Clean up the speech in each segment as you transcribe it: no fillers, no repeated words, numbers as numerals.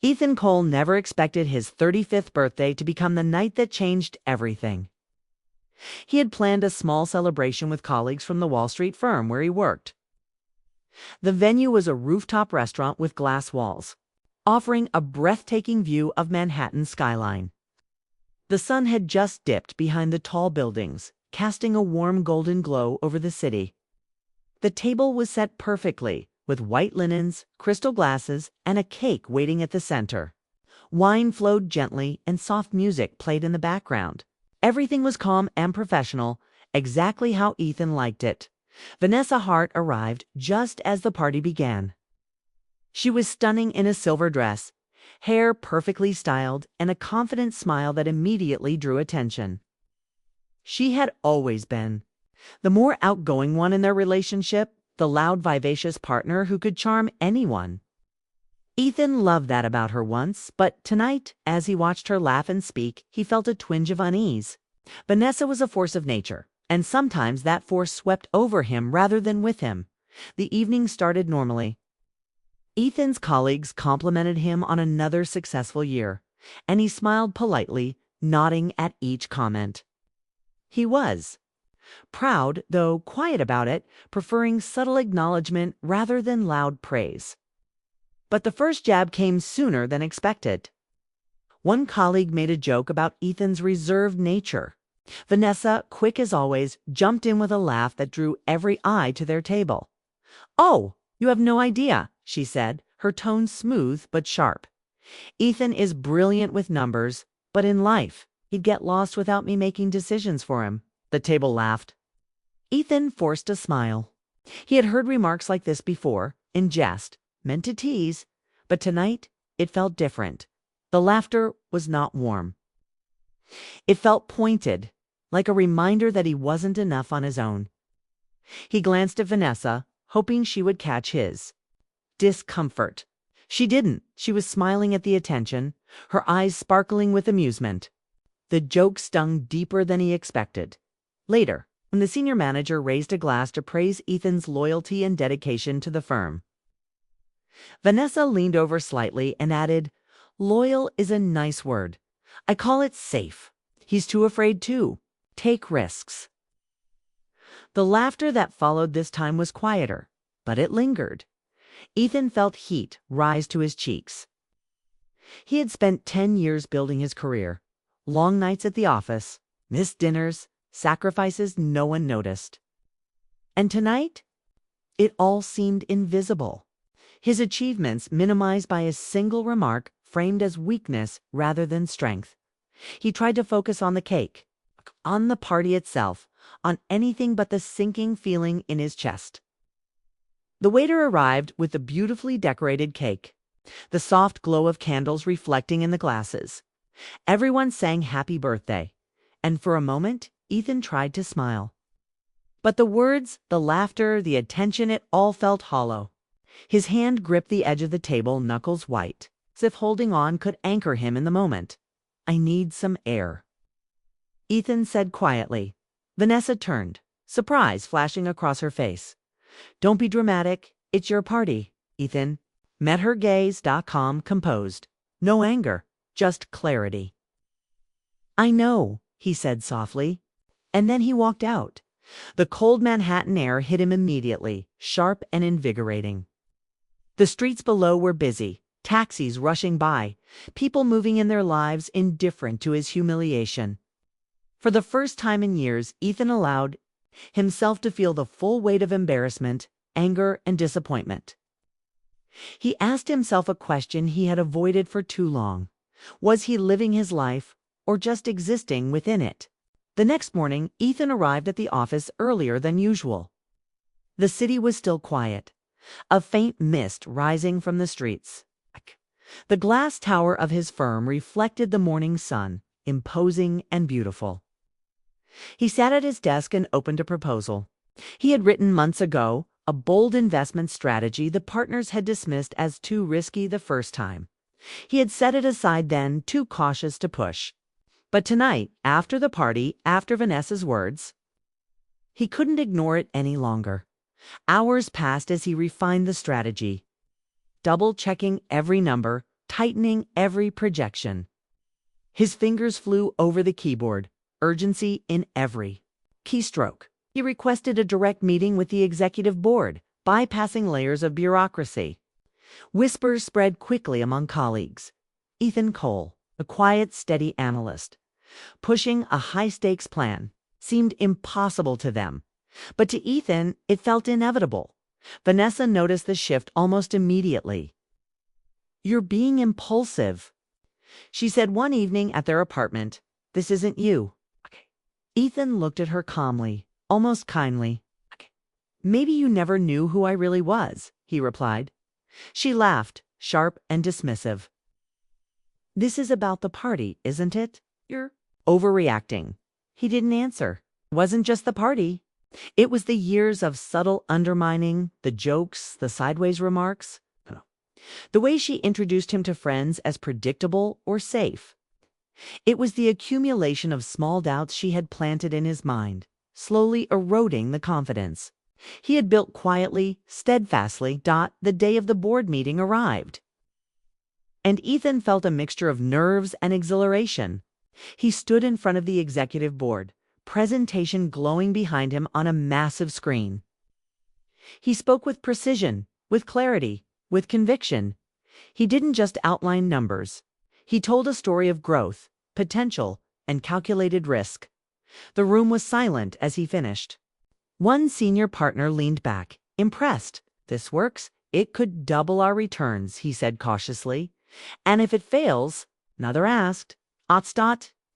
Ethan Cole never expected his 35th birthday to become the night that changed everything. He had planned a small celebration with colleagues from the Wall Street firm where he worked. The venue was a rooftop restaurant with glass walls, offering a breathtaking view of Manhattan's skyline. The sun had just dipped behind the tall buildings, casting a warm golden glow over the city. The table was set perfectly, with white linens, crystal glasses, and a cake waiting at the center. Wine flowed gently and soft music played in the background. Everything was calm and professional, exactly how Ethan liked it. Vanessa Hart arrived just as the party began. She was stunning in a silver dress, hair perfectly styled, and a confident smile that immediately drew attention. She had always been the more outgoing one in their relationship, the loud, vivacious partner who could charm anyone. Ethan loved that about her once, but tonight, as he watched her laugh and speak, he felt a twinge of unease. Vanessa was a force of nature, and sometimes that force swept over him rather than with him. The evening started normally. Ethan's colleagues complimented him on another successful year, and he smiled politely, nodding at each comment. He was proud, though quiet about it, preferring subtle acknowledgement rather than loud praise. But the first jab came sooner than expected. One colleague made a joke about Ethan's reserved nature. Vanessa, quick as always, jumped in with a laugh that drew every eye to their table. "Oh, you have no idea," she said, her tone smooth but sharp. "Ethan is brilliant with numbers, but in life, he'd get lost without me making decisions for him." The table laughed. Ethan forced a smile. He had heard remarks like this before, in jest, meant to tease, but tonight it felt different. The laughter was not warm. It felt pointed, like a reminder that he wasn't enough on his own. He glanced at Vanessa, hoping she would catch his discomfort. She didn't. She was smiling at the attention, her eyes sparkling with amusement. The joke stung deeper than he expected. Later, when the senior manager raised a glass to praise Ethan's loyalty and dedication to the firm, Vanessa leaned over slightly and added, "Loyal is a nice word. I call it safe. He's too afraid to take risks." The laughter that followed this time was quieter, but it lingered. Ethan felt heat rise to his cheeks. He had spent 10 years building his career. Long nights at the office, missed dinners, sacrifices no one noticed. And tonight, it all seemed invisible. His achievements minimized by a single remark framed as weakness rather than strength. He tried to focus on the cake, on the party itself, on anything but the sinking feeling in his chest. The waiter arrived with the beautifully decorated cake, the soft glow of candles reflecting in the glasses. Everyone sang happy birthday, and for a moment, Ethan tried to smile. But the words, the laughter, the attention, it all felt hollow. His hand gripped the edge of the table, knuckles white, as if holding on could anchor him in the moment. "I need some air," Ethan said quietly. Vanessa turned, surprise flashing across her face. "Don't be dramatic. It's your party," Ethan met her gaze, calm, composed. No anger, just clarity. "I know," he said softly. And then he walked out. The cold Manhattan air hit him immediately, sharp and invigorating. The streets below were busy, taxis rushing by, people moving in their lives indifferent to his humiliation. For the first time in years, Ethan allowed himself to feel the full weight of embarrassment, anger, and disappointment. He asked himself a question he had avoided for too long. Was he living his life, or just existing within it? The next morning, Ethan arrived at the office earlier than usual. The city was still quiet, a faint mist rising from the streets. The glass tower of his firm reflected the morning sun, imposing and beautiful. He sat at his desk and opened a proposal. He had written months ago, a bold investment strategy the partners had dismissed as too risky the first time. He had set it aside then, too cautious to push. But tonight, after the party, after Vanessa's words, he couldn't ignore it any longer. Hours passed as he refined the strategy, double-checking every number, tightening every projection. His fingers flew over the keyboard, urgency in every keystroke. He requested a direct meeting with the executive board, bypassing layers of bureaucracy. Whispers spread quickly among colleagues. Ethan Cole, a quiet, steady analyst, pushing a high-stakes plan, seemed impossible to them. But to Ethan, it felt inevitable. Vanessa noticed the shift almost immediately. "You're being impulsive," she said one evening at their apartment. "This isn't you." Okay. Ethan looked at her calmly, almost kindly. Okay. "Maybe you never knew who I really was," he replied. She laughed, sharp and dismissive. "This is about the party, isn't it? You're overreacting." He didn't answer. It wasn't just the party. It was the years of subtle undermining, the jokes, the sideways remarks. The way she introduced him to friends as predictable or safe. It was the accumulation of small doubts she had planted in his mind, slowly eroding the confidence he had built quietly, steadfastly. The day of the board meeting arrived. And Ethan felt a mixture of nerves and exhilaration. He stood in front of the executive board, presentation glowing behind him on a massive screen. He spoke with precision, with clarity, with conviction. He didn't just outline numbers. He told a story of growth, potential, and calculated risk. The room was silent as he finished. One senior partner leaned back, impressed. "This works. It could double our returns," he said cautiously. "And if it fails," another asked.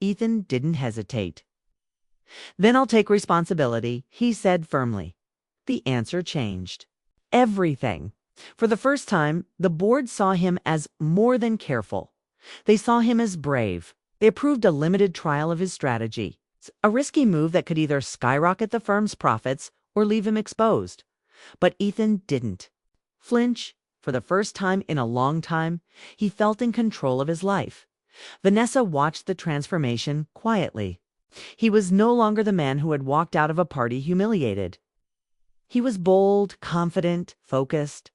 Ethan didn't hesitate. "Then I'll take responsibility," he said firmly. The answer changed everything. For the first time, the board saw him as more than careful. They saw him as brave. They approved a limited trial of his strategy, a risky move that could either skyrocket the firm's profits or leave him exposed. But Ethan didn't flinch. For the first time in a long time, he felt in control of his life. Vanessa watched the transformation quietly. He was no longer the man who had walked out of a party humiliated. He was bold, confident, focused.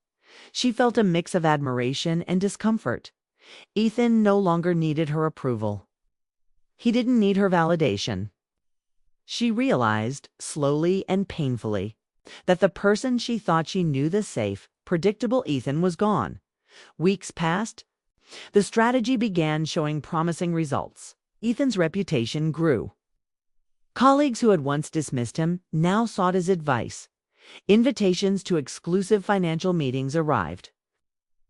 She felt a mix of admiration and discomfort. Ethan no longer needed her approval. He didn't need her validation. She realized, slowly and painfully, that the person she thought she knew, the safe, predictable Ethan, was gone. Weeks passed. The strategy began showing promising results. Ethan's reputation grew. Colleagues who had once dismissed him now sought his advice. Invitations to exclusive financial meetings arrived.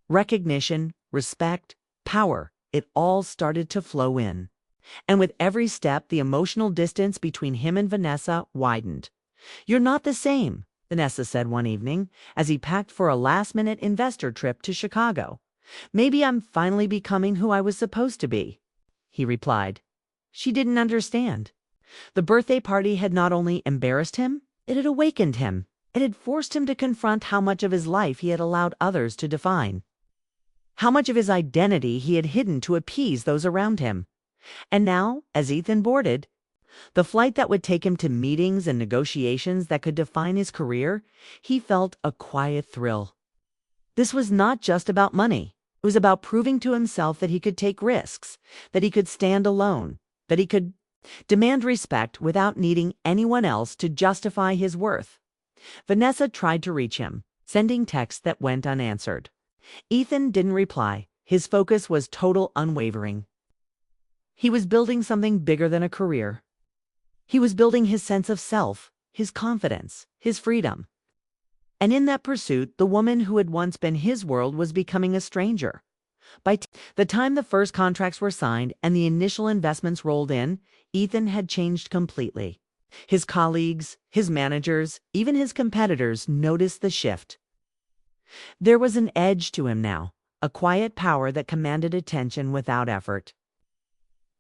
Recognition, respect, power, it all started to flow in. And with every step, the emotional distance between him and Vanessa widened. "You're not the same," Vanessa said one evening, as he packed for a last-minute investor trip to Chicago. "Maybe I'm finally becoming who I was supposed to be," he replied. She didn't understand. The birthday party had not only embarrassed him, it had awakened him. It had forced him to confront how much of his life he had allowed others to define. How much of his identity he had hidden to appease those around him. And now, as Ethan boarded, the flight that would take him to meetings and negotiations that could define his career, he felt a quiet thrill. This was not just about money. It was about proving to himself that he could take risks, that he could stand alone, that he could demand respect without needing anyone else to justify his worth. Vanessa tried to reach him, sending texts that went unanswered. Ethan didn't reply. His focus was total, unwavering. He was building something bigger than a career. He was building his sense of self, his confidence, his freedom. And in that pursuit, the woman who had once been his world was becoming a stranger. By the time the first contracts were signed and the initial investments rolled in, Ethan had changed completely. His colleagues, his managers, even his competitors noticed the shift. There was an edge to him now, a quiet power that commanded attention without effort.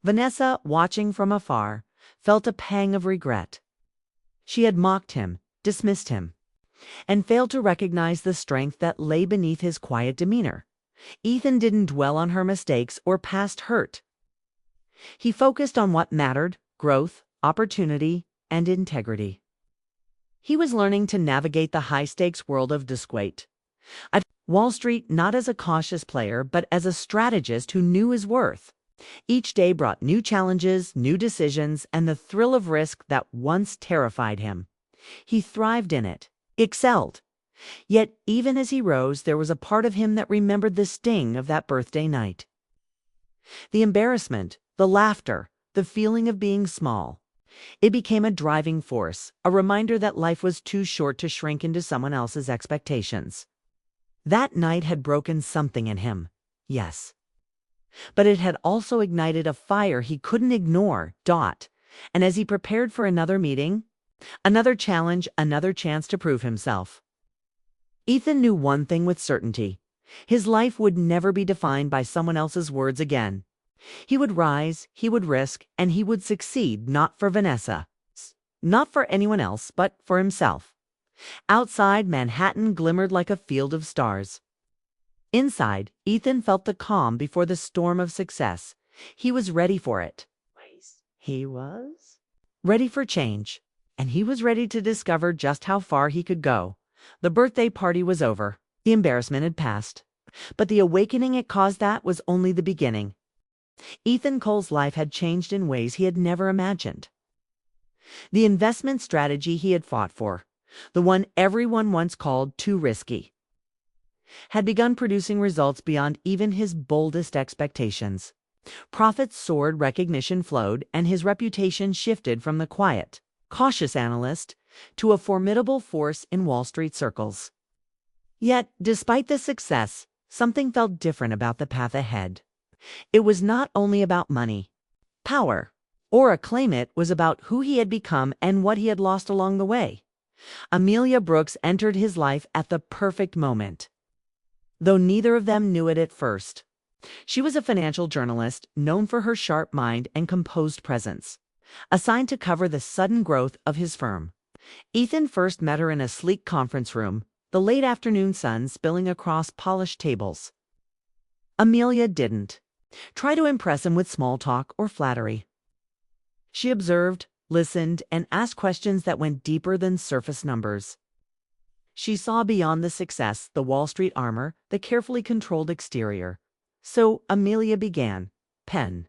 Vanessa, watching from afar, felt a pang of regret. She had mocked him, dismissed him, and failed to recognize the strength that lay beneath his quiet demeanor. Ethan didn't dwell on her mistakes or past hurt. He focused on what mattered: growth, opportunity, and integrity. He was learning to navigate the high-stakes world of disquate. Wall Street not as a cautious player, but as a strategist who knew his worth. Each day brought new challenges, new decisions, and the thrill of risk that once terrified him. He thrived in it, excelled. Yet even as he rose, there was a part of him that remembered the sting of that birthday night. The embarrassment, the laughter, the feeling of being small. It became a driving force, a reminder that life was too short to shrink into someone else's expectations. That night had broken something in him, yes. But it had also ignited a fire he couldn't ignore, and as he prepared for another meeting, another challenge, another chance to prove himself. Ethan knew one thing with certainty. His life would never be defined by someone else's words again. He would rise, he would risk, and he would succeed, not for Vanessa, not for anyone else, but for himself. Outside, Manhattan glimmered like a field of stars. Inside, Ethan felt the calm before the storm of success. He was ready for it. He was ready for change, and he was ready to discover just how far he could go. The birthday party was over. The embarrassment had passed. But the awakening it caused that was only the beginning. Ethan Cole's life had changed in ways he had never imagined. The investment strategy he had fought for, the one everyone once called too risky, had begun producing results beyond even his boldest expectations. Profits soared, recognition flowed, and his reputation shifted from the quiet, cautious analyst to a formidable force in Wall Street circles. Yet, despite the success, something felt different about the path ahead. It was not only about money, power, or acclaim. It was about who he had become and what he had lost along the way. Amelia Brooks entered his life at the perfect moment, though neither of them knew it at first. She was a financial journalist known for her sharp mind and composed presence, assigned to cover the sudden growth of his firm. Ethan first met her in a sleek conference room, the late afternoon sun spilling across polished tables. Amelia didn't try to impress him with small talk or flattery. She observed, listened, and asked questions that went deeper than surface numbers. She saw beyond the success, the Wall Street armor, the carefully controlled exterior. So Amelia began, pen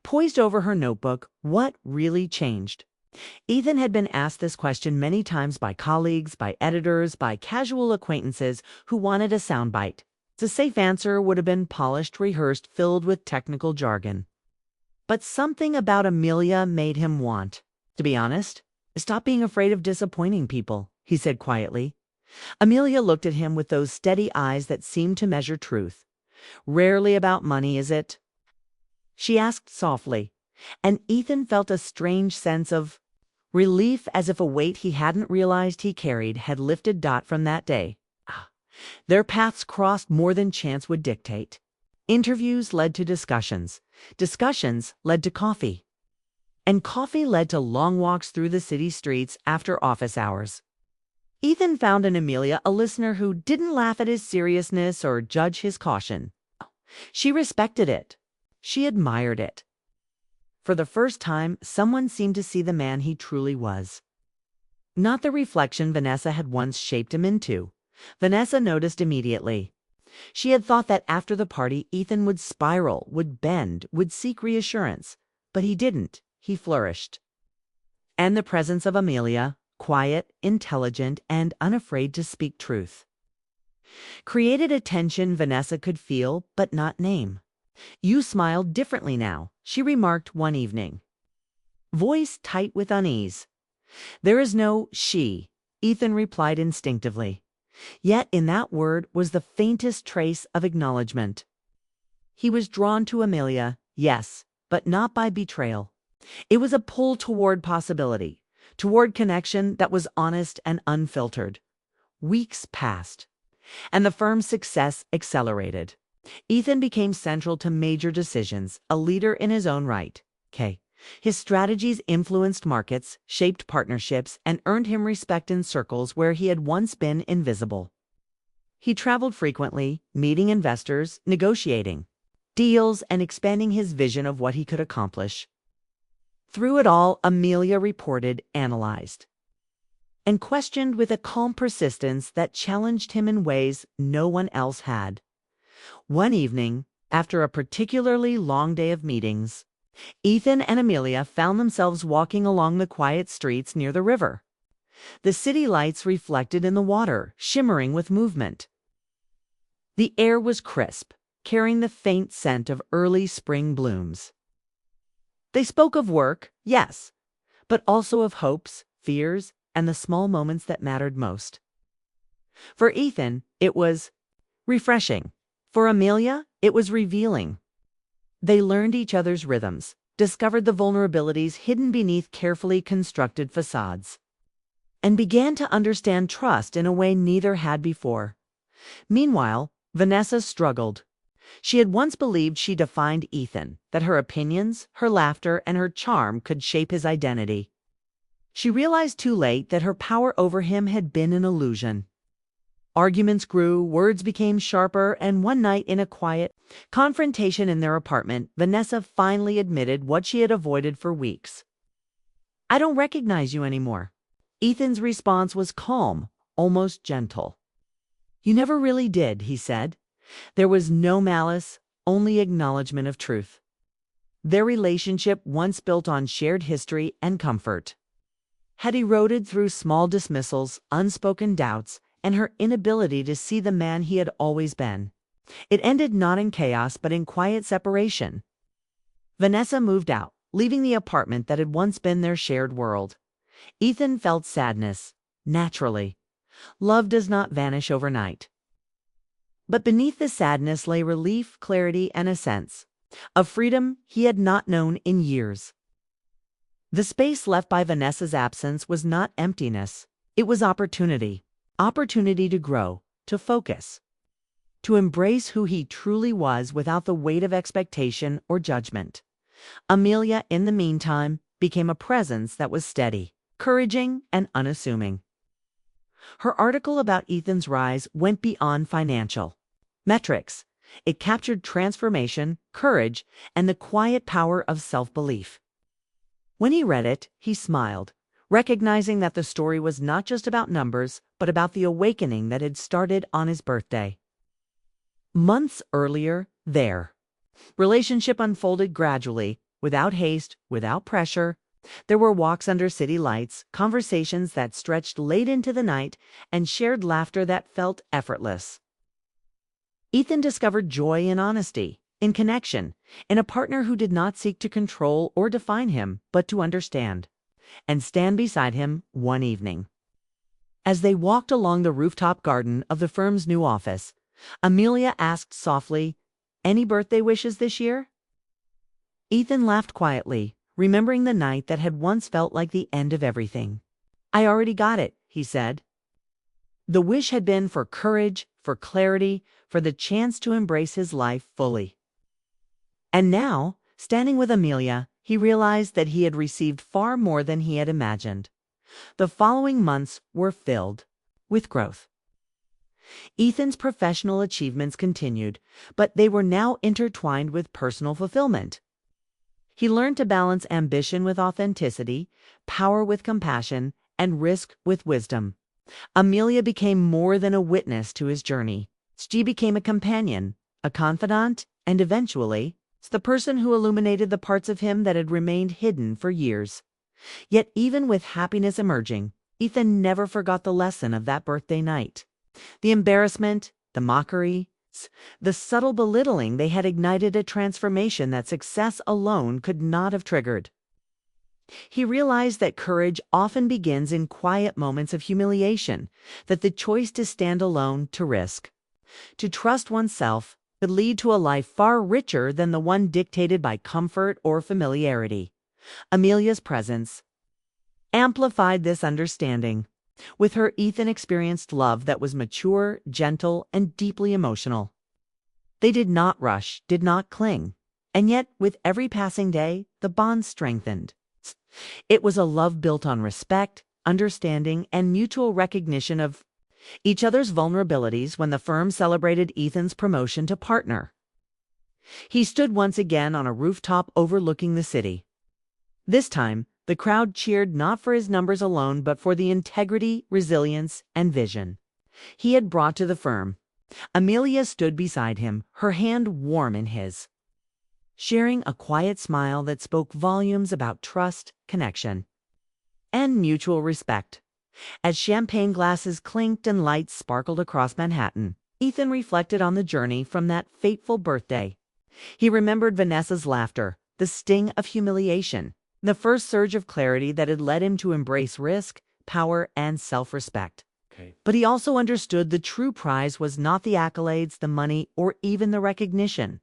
poised over her notebook. What really changed? Ethan had been asked this question many times by colleagues, by editors, by casual acquaintances who wanted a soundbite. The safe answer would have been polished, rehearsed, filled with technical jargon. But something about Amelia made him want, to be honest, stop being afraid of disappointing people, he said quietly. Amelia looked at him with those steady eyes that seemed to measure truth. Rarely about money, is it? She asked softly, and Ethan felt a strange sense of relief, as if a weight he hadn't realized he carried had lifted. From that day, their paths crossed more than chance would dictate. Interviews led to discussions. Discussions led to coffee. And coffee led to long walks through the city streets after office hours. Ethan found in Amelia a listener who didn't laugh at his seriousness or judge his caution. She respected it. She admired it. For the first time, someone seemed to see the man he truly was. Not the reflection Vanessa had once shaped him into. Vanessa noticed immediately. She had thought that after the party, Ethan would spiral, would bend, would seek reassurance. But he didn't. He flourished. And the presence of Amelia, quiet, intelligent, and unafraid to speak truth, created a tension Vanessa could feel but not name. "You smiled differently now," she remarked one evening, voice tight with unease. "There is no she," Ethan replied instinctively. Yet in that word was the faintest trace of acknowledgement. He was drawn to Amelia, yes, but not by betrayal. It was a pull toward possibility, toward connection that was honest and unfiltered. Weeks passed, and the firm's success accelerated. Ethan became central to major decisions, a leader in his own right. His strategies influenced markets, shaped partnerships, and earned him respect in circles where he had once been invisible. He traveled frequently, meeting investors, negotiating deals, and expanding his vision of what he could accomplish. Through it all, Amelia reported, analyzed. and questioned with a calm persistence that challenged him in ways no one else had. One evening, after a particularly long day of meetings, Ethan and Amelia found themselves walking along the quiet streets near the river. The city lights reflected in the water, shimmering with movement. The air was crisp, carrying the faint scent of early spring blooms. They spoke of work, yes, but also of hopes, fears, and the small moments that mattered most. For Ethan, it was refreshing. For Amelia, it was revealing. They learned each other's rhythms, discovered the vulnerabilities hidden beneath carefully constructed facades, and began to understand trust in a way neither had before. Meanwhile, Vanessa struggled. She had once believed she defined Ethan, that her opinions, her laughter, and her charm could shape his identity. She realized too late that her power over him had been an illusion. Arguments grew, words became sharper, and one night in a quiet confrontation in their apartment, Vanessa finally admitted what she had avoided for weeks. "I don't recognize you anymore." Ethan's response was calm, almost gentle. "You never really did," he said. There was no malice, only acknowledgement of truth. Their relationship, once built on shared history and comfort, had eroded through small dismissals, unspoken doubts, and her inability to see the man he had always been. It ended not in chaos, but in quiet separation. Vanessa moved out, leaving the apartment that had once been their shared world. Ethan felt sadness, naturally. Love does not vanish overnight. But beneath the sadness lay relief, clarity, and a sense of freedom he had not known in years. The space left by Vanessa's absence was not emptiness. It was opportunity. Opportunity to grow, to focus, to embrace who he truly was without the weight of expectation or judgment. Amelia, in the meantime, became a presence that was steady, encouraging, and unassuming. Her article about Ethan's rise went beyond financial metrics. It captured transformation, courage, and the quiet power of self-belief. When he read it, he smiled, recognizing that the story was not just about numbers, but about the awakening that had started on his birthday. Months earlier, their relationship unfolded gradually, without haste, without pressure. There were walks under city lights, conversations that stretched late into the night, and shared laughter that felt effortless. Ethan discovered joy in honesty, in connection, in a partner who did not seek to control or define him, but to understand and stand beside him one evening. As they walked along the rooftop garden of the firm's new office, Amelia asked softly, "Any birthday wishes this year?" Ethan laughed quietly, remembering the night that had once felt like the end of everything. "I already got it," he said. The wish had been for courage, for clarity, for the chance to embrace his life fully. And now, standing with Amelia, he realized that he had received far more than he had imagined. The following months were filled with growth. Ethan's professional achievements continued, but they were now intertwined with personal fulfillment. He learned to balance ambition with authenticity, power with compassion, and risk with wisdom. Amelia became more than a witness to his journey. She became a companion, a confidant, and eventually, the person who illuminated the parts of him that had remained hidden for years. Yet even with happiness emerging, Ethan never forgot the lesson of that birthday night. The embarrassment, the mockery, the subtle belittling, they had ignited a transformation that success alone could not have triggered. He realized that courage often begins in quiet moments of humiliation, that the choice to stand alone, to risk, to trust oneself, could lead to a life far richer than the one dictated by comfort or familiarity. Amelia's presence amplified this understanding. With her, Ethan experienced love that was mature, gentle, and deeply emotional. They did not rush, did not cling, and yet, with every passing day, the bond strengthened. It was a love built on respect, understanding, and mutual recognition of each other's vulnerabilities. When the firm celebrated Ethan's promotion to partner, he stood once again on a rooftop overlooking the city. This time, The crowd cheered not for his numbers alone, but for the integrity, resilience, and vision he had brought to the firm. Amelia stood beside him, her hand warm in his, sharing a quiet smile that spoke volumes about trust, connection, and mutual respect. As champagne glasses clinked and lights sparkled across Manhattan, Ethan reflected on the journey from that fateful birthday. He remembered Vanessa's laughter, the sting of humiliation, the first surge of clarity that had led him to embrace risk, power, and self-respect. But he also understood the true prize was not the accolades, the money, or even the recognition.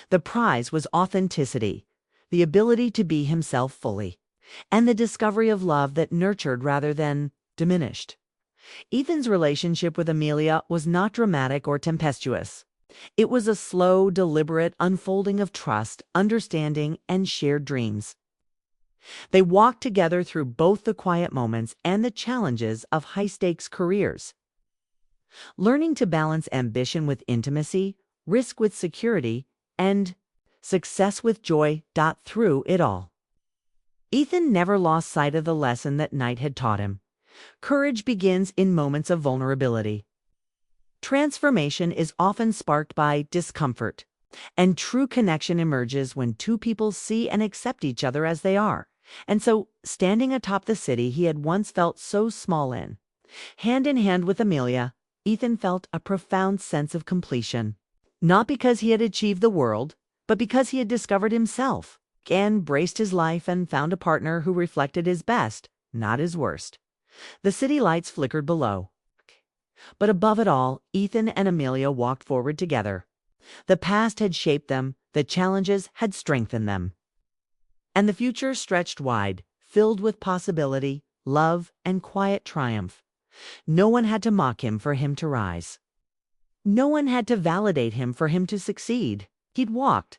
The prize was authenticity, the ability to be himself fully, and the discovery of love that nurtured rather than diminished. Ethan's relationship with Amelia was not dramatic or tempestuous. It was a slow, deliberate unfolding of trust, understanding, and shared dreams. They walked together through both the quiet moments and the challenges of high-stakes careers, learning to balance ambition with intimacy, risk with security, and success with joy. Through it all, Ethan never lost sight of the lesson that night had taught him. Courage begins in moments of vulnerability. Transformation is often sparked by discomfort, and true connection emerges when two people see and accept each other as they are. And so, standing atop the city he had once felt so small in hand with Amelia, Ethan felt a profound sense of completion. Not because he had achieved the world, but because he had discovered himself, embraced his life, and found a partner who reflected his best, not his worst. The city lights flickered below. But above it all, Ethan and Amelia walked forward together. The past had shaped them, the challenges had strengthened them. And the future stretched wide, filled with possibility, love, and quiet triumph. No one had to mock him for him to rise. No one had to validate him for him to succeed. He'd walked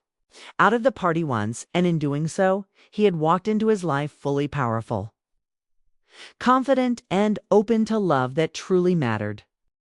out of the party once, and in doing so, he had walked into his life fully powerful, confident, and open to love that truly mattered.